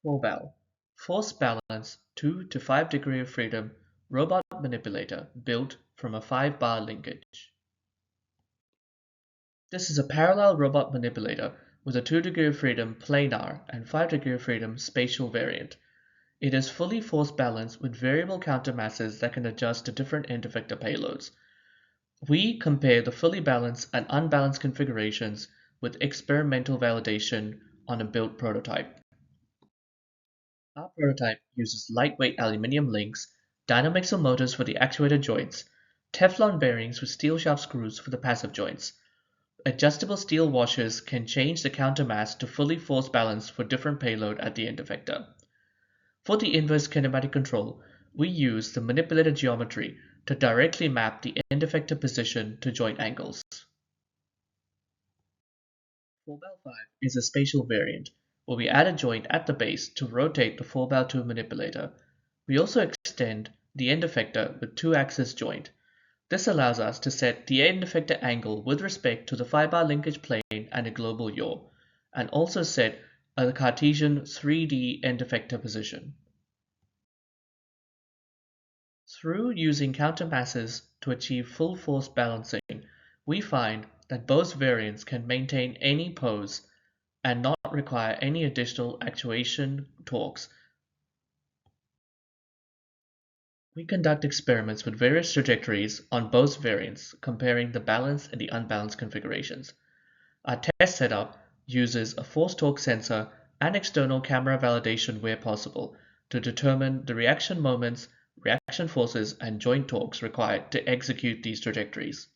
Forbal, force balance 2 to 5 degree of freedom robot manipulator built from a 5-bar linkage. This is a parallel robot manipulator with a 2 degree of freedom planar and 5 degree of freedom spatial variant. It is fully force balanced with variable countermasses that can adjust to different end effector payloads. We compare the fully balanced and unbalanced configurations with experimental validation on a built prototype. Our prototype uses lightweight aluminium links, Dynamixel motors for the actuator joints, Teflon bearings with steel shaft screws for the passive joints. Adjustable steel washers can change the countermass to fully force balance for different payload at the end effector. For the inverse kinematic control, we use the manipulator geometry to directly map the end effector position to joint angles. Forbal 5 is a spatial variant, where we add a joint at the base to rotate the Forbal 2 manipulator. We also extend the end effector with 2-axis joint. This allows us to set the end effector angle with respect to the 5-bar linkage plane and a global yaw, and also set a Cartesian 3D end effector position. Through using countermasses to achieve full force balancing, we find that both variants can maintain any pose and not require any additional actuation torques. We conduct experiments with various trajectories on both variants, comparing the balanced and the unbalanced configurations. Our test setup uses a force torque sensor and external camera validation where possible to determine the reaction moments, reaction forces, and joint torques required to execute these trajectories.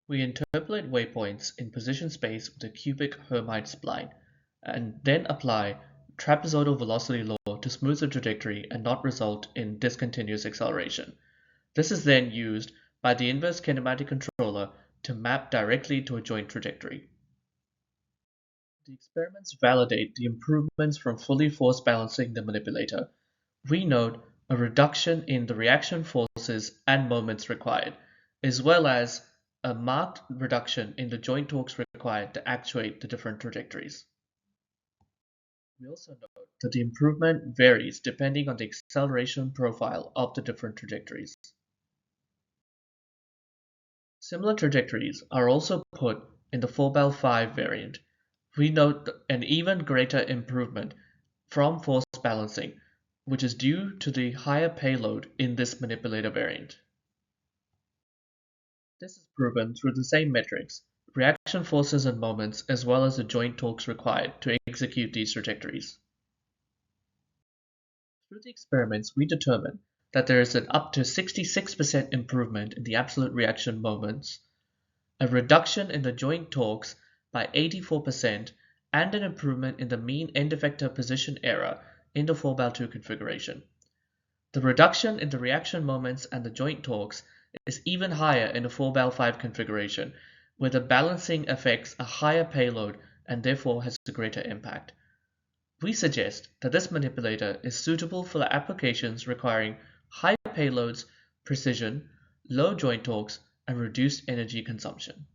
We interpolate waypoints in position space with a cubic Hermite spline, and then apply trapezoidal velocity law to smooth the trajectory and not result in discontinuous acceleration. This is then used by the inverse kinematic controller to map directly to a joint trajectory. The experiments validate the improvements from fully force balancing the manipulator. We note a reduction in the reaction forces and moments required, as well as a marked reduction in the joint torques required to actuate the different trajectories. We also note that the improvement varies depending on the acceleration profile of the different trajectories. Similar trajectories are also put in the Forbal 5 variant. We note an even greater improvement from force balancing, which is due to the higher payload in this manipulator variant. This is proven through the same metrics, reaction forces and moments, as well as the joint torques required to execute these trajectories. Through the experiments, we determined that there is an up to 66% improvement in the absolute reaction moments, a reduction in the joint torques by 84%, and an improvement in the mean end effector position error in the Forbal 2 configuration. The reduction in the reaction moments and the joint torques is even higher in the Forbal 5 configuration, where the balancing affects a higher payload and therefore has a greater impact. We suggest that this manipulator is suitable for the applications requiring high payloads, precision, low joint torques, and reduced energy consumption.